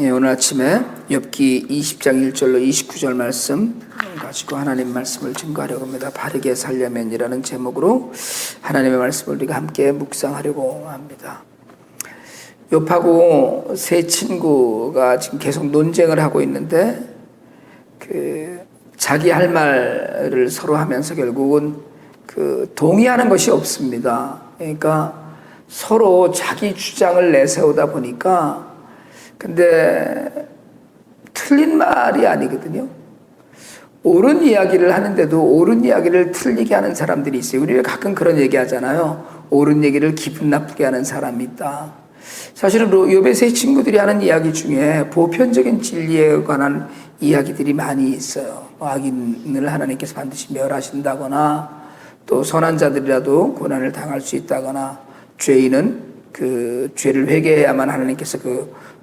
예, 오늘 아침에 욥기 20장 1절로 29절 말씀 가지고 하나님 말씀을 증거하려고 합니다. 바르게 살려면이라는 제목으로 하나님의 말씀을 우리가 함께 묵상하려고 합니다. 욥하고 세 친구가 지금 계속 논쟁을 하고 있는데 자기 할 말을 서로 하면서 결국은 동의하는 것이 없습니다. 그러니까 서로 자기 주장을 내세우다 보니까 근데 틀린 말이 아니거든요. 옳은 이야기를 하는데도 옳은 이야기를 틀리게 하는 사람들이 있어요. 우리가 가끔 그런 얘기 하잖아요. 옳은 얘기를 기분 나쁘게 하는 사람이 있다. 사실은 욥의 세 친구들이 하는 이야기 중에 보편적인 진리에 관한 이야기들이 많이 있어요. 악인을 하나님께서 반드시 멸하신다거나 또 선한 자들이라도 고난을 당할 수 있다거나 죄인은 죄를 회개해야만 하나님께서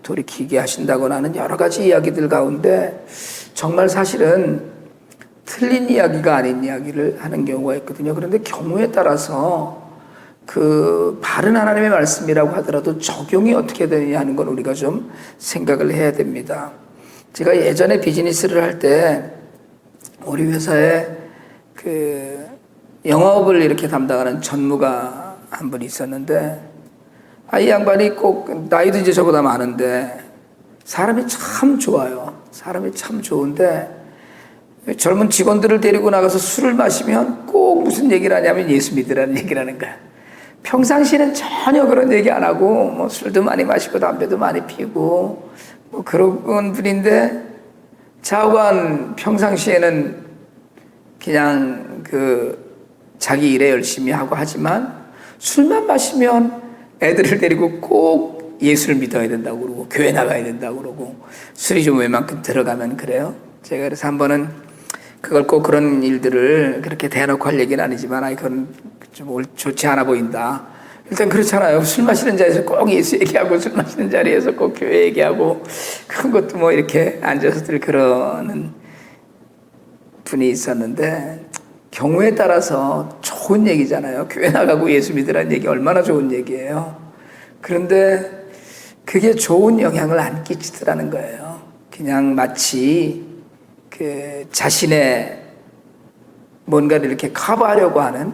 돌이키게 하신다거나 하는 여러 가지 이야기들 가운데 정말 사실은 틀린 이야기가 아닌 이야기를 하는 경우가 있거든요. 그런데 경우에 따라서 바른 하나님의 말씀이라고 하더라도 적용이 어떻게 되느냐 하는 건 우리가 좀 생각을 해야 됩니다. 제가 예전에 비즈니스를 할 때 우리 회사에 영업을 이렇게 담당하는 전무가 한 분 있었는데 이 양반이 꼭 나이도 이제 저보다 많은데 사람이 참 좋아요. 사람이 참 좋은데 젊은 직원들을 데리고 나가서 술을 마시면 꼭 무슨 얘기를 하냐면 예수 믿으라는 얘기를 하는 거야. 평상시에는 전혀 그런 얘기 안 하고 술도 많이 마시고 담배도 많이 피우고 그런 분인데 좌우간 평상시에는 그냥 자기 일에 열심히 하고 하지만 술만 마시면 애들을 데리고 꼭 예수를 믿어야 된다고 그러고 교회 나가야 된다고 그러고 술이 좀 웬만큼 들어가면 그래요. 제가 그래서 한 번은 그걸 꼭 그런 일들을 그렇게 대놓고 할 얘기는 아니지만 그건 좀 좋지 않아 보인다. 일단 그렇잖아요. 술 마시는 자리에서 꼭 예수 얘기하고 술 마시는 자리에서 꼭 교회 얘기하고 그런 것도 이렇게 앉아서들 그러는 분이 있었는데 경우에 따라서 좋은 얘기잖아요. 교회 나가고 예수 믿으라는 얘기 얼마나 좋은 얘기예요. 그런데 그게 좋은 영향을 안 끼치더라는 거예요. 그냥 마치 자신의 뭔가를 이렇게 커버하려고 하는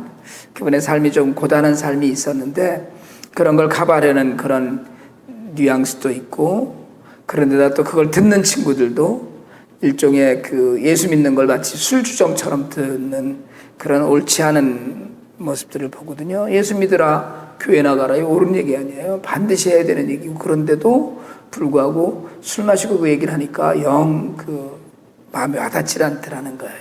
그분의 삶이 좀 고단한 삶이 있었는데 그런 걸 커버하려는 그런 뉘앙스도 있고 그런데다 또 그걸 듣는 친구들도 일종의 예수 믿는 걸 마치 술주정처럼 듣는 그런 옳지 않은 모습들을 보거든요. 예수 믿으라, 교회 나가라, 이 옳은 얘기 아니에요. 반드시 해야 되는 얘기고 그런데도 불구하고 술 마시고 그 얘기를 하니까 영 마음에 와닿지 않더라는 거예요.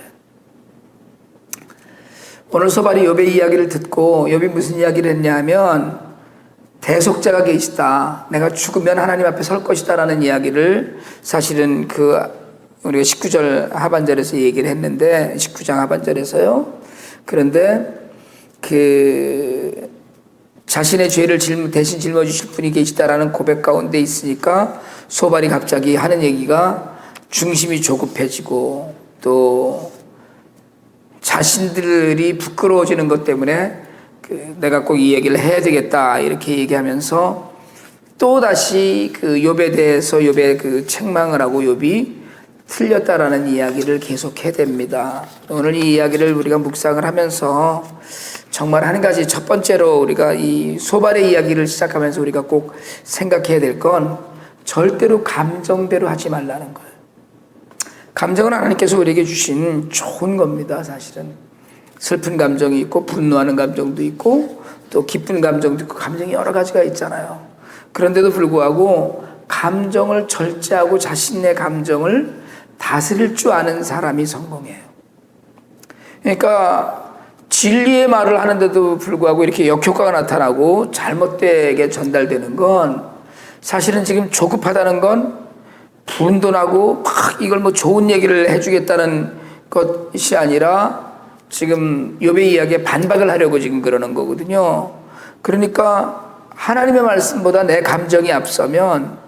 오늘 소발이 욥의 이야기를 듣고 욥이 무슨 이야기를 했냐면 대속자가 계시다. 내가 죽으면 하나님 앞에 설 것이다 라는 이야기를 사실은 우리가 19절 하반절에서 얘기를 했는데 19장 하반절에서요. 그런데 자신의 죄를 대신 짊어지실 분이 계시다라는 고백 가운데 있으니까 소발이 갑자기 하는 얘기가 중심이 조급해지고 또 자신들이 부끄러워지는 것 때문에 내가 꼭 이 얘기를 해야 되겠다 이렇게 얘기하면서 또다시 욥에 대해서 욥의 책망을 하고 욥이 틀렸다라는 이야기를 계속해야 됩니다. 오늘 이 이야기를 우리가 묵상을 하면서 정말 한 가지 첫 번째로 우리가 이 소발의 이야기를 시작하면서 우리가 꼭 생각해야 될 건 절대로 감정대로 하지 말라는 거예요. 감정은 하나님께서 우리에게 주신 좋은 겁니다. 사실은 슬픈 감정이 있고 분노하는 감정도 있고 또 기쁜 감정도 있고 감정이 여러 가지가 있잖아요. 그런데도 불구하고 감정을 절제하고 자신의 감정을 다스릴 줄 아는 사람이 성공해요. 그러니까 진리의 말을 하는데도 불구하고 이렇게 역효과가 나타나고 잘못되게 전달되는 건 사실은 지금 조급하다는 건 분도 나고 막 이걸 좋은 얘기를 해주겠다는 것이 아니라 지금 욥의 이야기에 반박을 하려고 지금 그러는 거거든요. 그러니까 하나님의 말씀보다 내 감정이 앞서면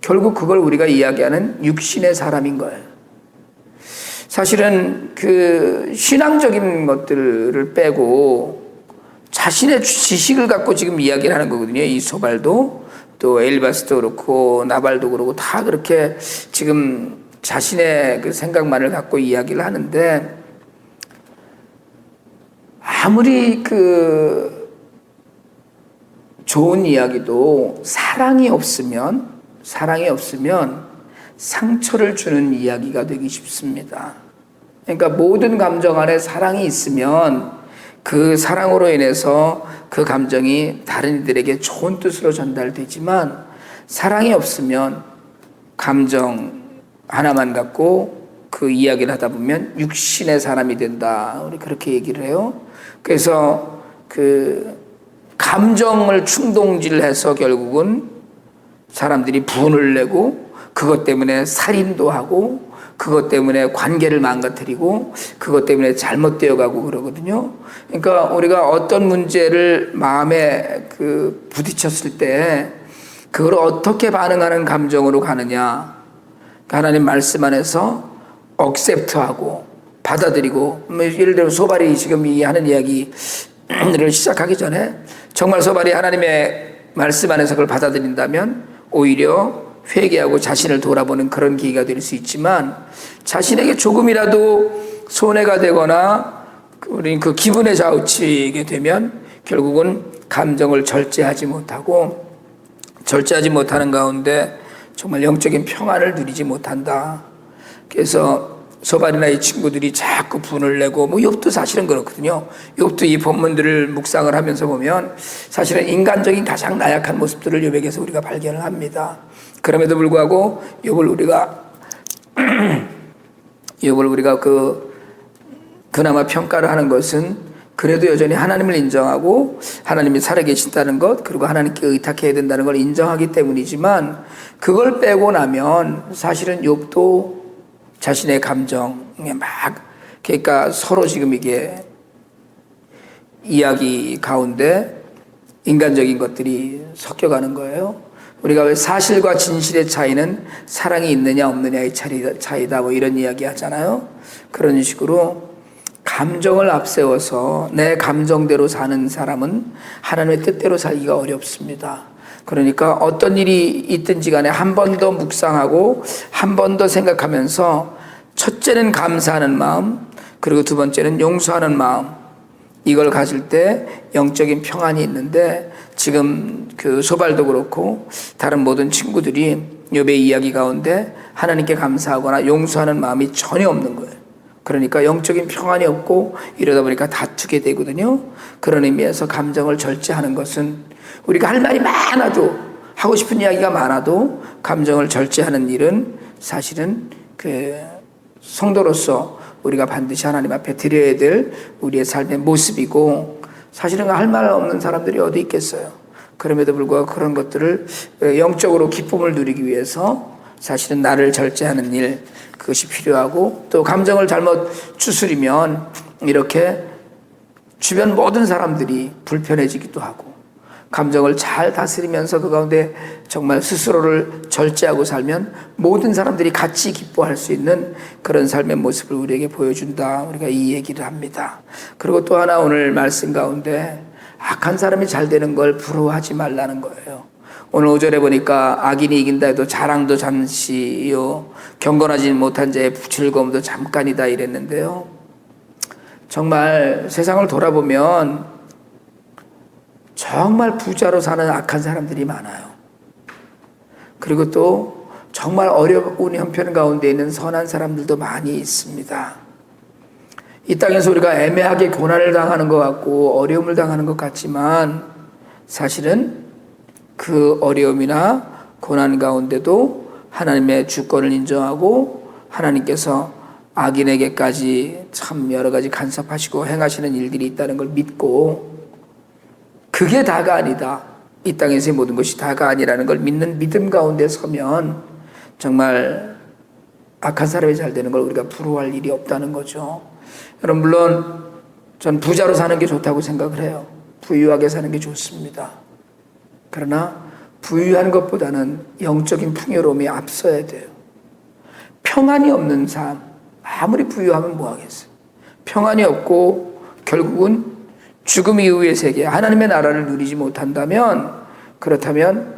결국 그걸 우리가 이야기하는 육신의 사람인 거예요. 사실은 신앙적인 것들을 빼고 자신의 지식을 갖고 지금 이야기를 하는 거거든요. 이 소발도 또 엘바스도 그렇고 나발도 그렇고 다 그렇게 지금 자신의 그 생각만을 갖고 이야기를 하는데, 아무리 그 좋은 이야기도 사랑이 없으면 상처를 주는 이야기가 되기 쉽습니다. 그러니까 모든 감정 안에 사랑이 있으면 그 사랑으로 인해서 그 감정이 다른 이들에게 좋은 뜻으로 전달되지만, 사랑이 없으면 감정 하나만 갖고 그 이야기를 하다 보면 육신의 사람이 된다. 우리 그렇게 얘기를 해요. 그래서 그 감정을 충동질해서 결국은 사람들이 분을 내고, 그것 때문에 살인도 하고, 그것 때문에 관계를 망가뜨리고, 그것 때문에 잘못되어 가고 그러거든요. 그러니까 우리가 어떤 문제를 마음에 그 부딪혔을 때 그걸 어떻게 반응하는 감정으로 가느냐. 하나님 말씀 안에서 억셉트하고 받아들이고, 예를 들어 소발이 지금 하는 이야기를 시작하기 전에 정말 소발이 하나님의 말씀 안에서 그걸 받아들인다면 오히려 회개하고 자신을 돌아보는 그런 기회가 될 수 있지만, 자신에게 조금이라도 손해가 되거나 우리 그 기분에 좌우치게 되면 결국은 감정을 절제하지 못하고, 절제하지 못하는 가운데 정말 영적인 평안을 누리지 못한다. 그래서 소발이나 이 친구들이 자꾸 분을 내고, 욥도 사실은 그렇거든요. 욥도 이 본문들을 묵상을 하면서 보면 사실은 인간적인 가장 나약한 모습들을 욥에게서 우리가 발견을 합니다. 그럼에도 불구하고 욥을 우리가 그나마 평가를 하는 것은 그래도 여전히 하나님을 인정하고 하나님이 살아계신다는 것, 그리고 하나님께 의탁해야 된다는 걸 인정하기 때문이지만, 그걸 빼고 나면 사실은 욥도 자신의 감정에 그러니까 서로 지금 이게 이야기 가운데 인간적인 것들이 섞여가는 거예요. 우리가 왜 사실과 진실의 차이는 사랑이 있느냐 없느냐의 차이다, 이런 이야기 하잖아요. 그런 식으로 감정을 앞세워서 내 감정대로 사는 사람은 하나님의 뜻대로 살기가 어렵습니다. 그러니까 어떤 일이 있든지 간에 한 번 더 묵상하고 한 번 더 생각하면서, 첫째는 감사하는 마음, 그리고 두 번째는 용서하는 마음, 이걸 가질 때 영적인 평안이 있는데, 지금 그 소발도 그렇고 다른 모든 친구들이 욥의 이야기 가운데 하나님께 감사하거나 용서하는 마음이 전혀 없는 거예요. 그러니까 영적인 평안이 없고 이러다 보니까 다투게 되거든요. 그런 의미에서 감정을 절제하는 것은, 우리가 할 말이 많아도, 하고 싶은 이야기가 많아도 감정을 절제하는 일은 사실은 그 성도로서 우리가 반드시 하나님 앞에 드려야 될 우리의 삶의 모습이고, 사실은 할 말 없는 사람들이 어디 있겠어요. 그럼에도 불구하고 그런 것들을 영적으로 기쁨을 누리기 위해서 사실은 나를 절제하는 일, 그것이 필요하고, 또 감정을 잘못 추스리면 이렇게 주변 모든 사람들이 불편해지기도 하고, 감정을 잘 다스리면서 그 가운데 정말 스스로를 절제하고 살면 모든 사람들이 같이 기뻐할 수 있는 그런 삶의 모습을 우리에게 보여준다. 우리가 이 얘기를 합니다. 그리고 또 하나 오늘 말씀 가운데 악한 사람이 잘 되는 걸 부러워하지 말라는 거예요. 오늘 5절에 보니까 악인이 이긴다 해도 자랑도 잠시요, 경건하지 못한 자의 즐거움도 잠깐이다 이랬는데요. 정말 세상을 돌아보면 정말 부자로 사는 악한 사람들이 많아요. 그리고 또 정말 어려운 형편 가운데 있는 선한 사람들도 많이 있습니다. 이 땅에서 우리가 애매하게 고난을 당하는 것 같고 어려움을 당하는 것 같지만, 사실은 그 어려움이나 고난 가운데도 하나님의 주권을 인정하고 하나님께서 악인에게까지 참 여러 가지 간섭하시고 행하시는 일들이 있다는 걸 믿고, 그게 다가 아니다, 이 땅에서의 모든 것이 다가 아니라는 걸 믿는 믿음 가운데 서면 정말 악한 사람이 잘 되는 걸 우리가 부러워할 일이 없다는 거죠. 여러분, 물론 전 부자로 사는 게 좋다고 생각을 해요. 부유하게 사는 게 좋습니다. 그러나 부유한 것보다는 영적인 풍요로움이 앞서야 돼요. 평안이 없는 삶, 아무리 부유하면 뭐하겠어요. 평안이 없고 결국은 죽음 이후의 세계, 하나님의 나라를 누리지 못한다면, 그렇다면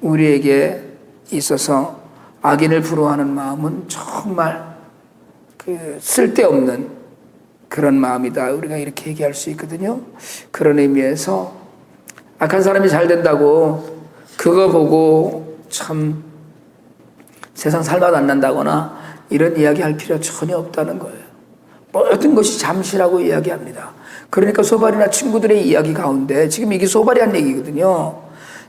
우리에게 있어서 악인을 부러워하는 마음은 정말 그 쓸데없는 그런 마음이다. 우리가 이렇게 얘기할 수 있거든요. 그런 의미에서 악한 사람이 잘 된다고 그거 보고 참 세상 살맛 안 난다거나 이런 이야기 할 필요 전혀 없다는 거예요. 모든 것이 잠시라고 이야기합니다. 그러니까 소발이나 친구들의 이야기 가운데 지금 이게 소발이 한 얘기거든요.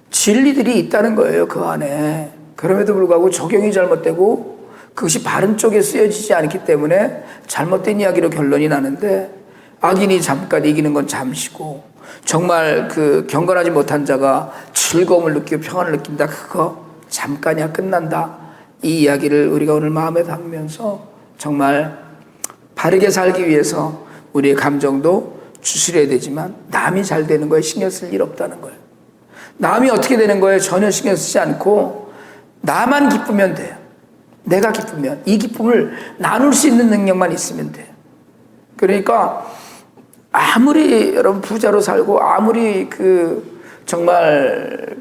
진리들이 있다는 거예요, 그 안에. 그럼에도 불구하고 적용이 잘못되고 그것이 바른 쪽에 쓰여지지 않기 때문에 잘못된 이야기로 결론이 나는데, 악인이 잠깐 이기는 건 잠시고 정말 그 경건하지 못한 자가 즐거움을 느끼고 평안을 느낀다, 그거 잠깐이야, 끝난다. 이 이야기를 우리가 오늘 마음에 담으면서 정말 바르게 살기 위해서 우리의 감정도 추스려야 되지만 남이 잘 되는 거에 신경 쓸 일 없다는 거예요. 남이 어떻게 되는 거에 전혀 신경 쓰지 않고 나만 기쁘면 돼요. 내가 기쁘면, 이 기쁨을 나눌 수 있는 능력만 있으면 돼요. 그러니까 아무리 여러분 부자로 살고 아무리 정말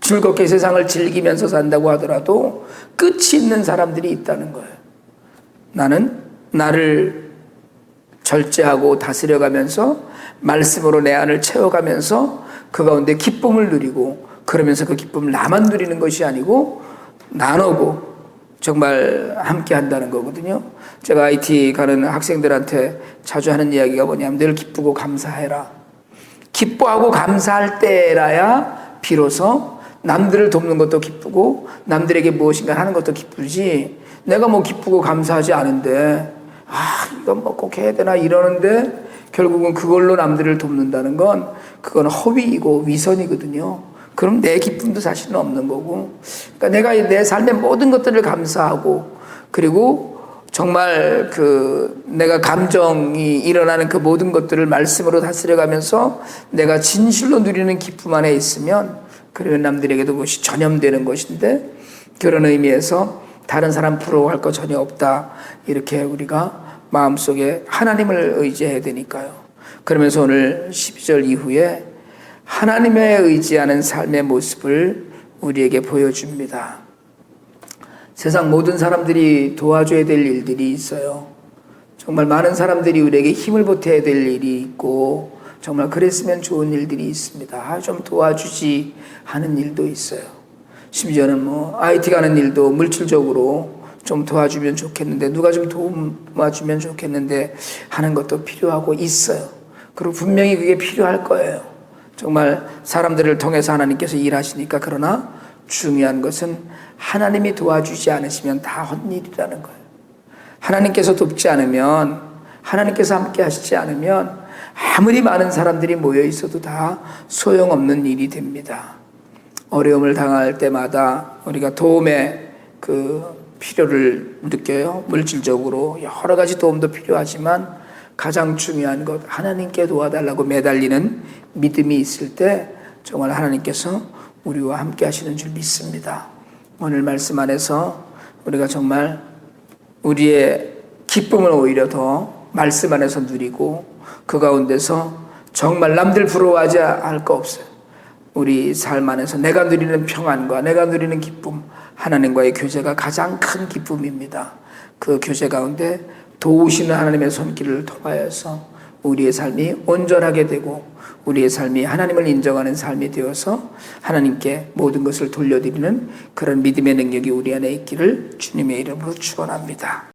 즐겁게 세상을 즐기면서 산다고 하더라도 끝이 있는 사람들이 있다는 거예요. 나는 나를 절제하고 다스려가면서 말씀으로 내 안을 채워가면서 그 가운데 기쁨을 누리고, 그러면서 그 기쁨을 나만 누리는 것이 아니고 나누고 정말 함께 한다는 거거든요. 제가 IT 가는 학생들한테 자주 하는 이야기가 뭐냐면 늘 기쁘고 감사해라. 기뻐하고 감사할 때라야 비로소 남들을 돕는 것도 기쁘고 남들에게 무엇인가 하는 것도 기쁘지, 내가 뭐 기쁘고 감사하지 않은데 이건 뭐 꼭 해야 되나 이러는데 결국은 그걸로 남들을 돕는다는 건 그건 허위이고 위선이거든요. 그럼 내 기쁨도 사실은 없는 거고, 그러니까 내가 내 삶의 모든 것들을 감사하고, 그리고 정말 내가 감정이 일어나는 그 모든 것들을 말씀으로 다스려가면서 내가 진실로 누리는 기쁨 안에 있으면, 그러면 남들에게도 그것이 전염되는 것인데, 그런 의미에서 다른 사람 부러워할 거 전혀 없다. 이렇게 우리가 마음속에 하나님을 의지해야 되니까요. 그러면서 오늘 12절 이후에 하나님에 의지하는 삶의 모습을 우리에게 보여줍니다. 세상 모든 사람들이 도와줘야 될 일들이 있어요. 정말 많은 사람들이 우리에게 힘을 보태야 될 일이 있고, 정말 그랬으면 좋은 일들이 있습니다. 좀 도와주지 하는 일도 있어요. 심지어는 IT 가는 일도 물질적으로 좀 도와주면 좋겠는데, 누가 좀 도와주면 좋겠는데 하는 것도 필요하고 있어요. 그리고 분명히 그게 필요할 거예요. 정말 사람들을 통해서 하나님께서 일하시니까. 그러나 중요한 것은 하나님이 도와주지 않으시면 다 헛일이라는 거예요. 하나님께서 돕지 않으면, 하나님께서 함께 하시지 않으면 아무리 많은 사람들이 모여 있어도 다 소용없는 일이 됩니다. 어려움을 당할 때마다 우리가 도움의 필요를 느껴요. 물질적으로 여러 가지 도움도 필요하지만 가장 중요한 것, 하나님께 도와달라고 매달리는 믿음이 있을 때 정말 하나님께서 우리와 함께 하시는 줄 믿습니다. 오늘 말씀 안에서 우리가 정말 우리의 기쁨을 오히려 더 말씀 안에서 누리고, 그 가운데서 정말 남들 부러워하지 할 거 없어요. 우리 삶 안에서 내가 누리는 평안과 내가 누리는 기쁨, 하나님과의 교제가 가장 큰 기쁨입니다. 그 교제 가운데 도우시는 하나님의 손길을 통하여서 우리의 삶이 온전하게 되고, 우리의 삶이 하나님을 인정하는 삶이 되어서 하나님께 모든 것을 돌려드리는 그런 믿음의 능력이 우리 안에 있기를 주님의 이름으로 축원합니다.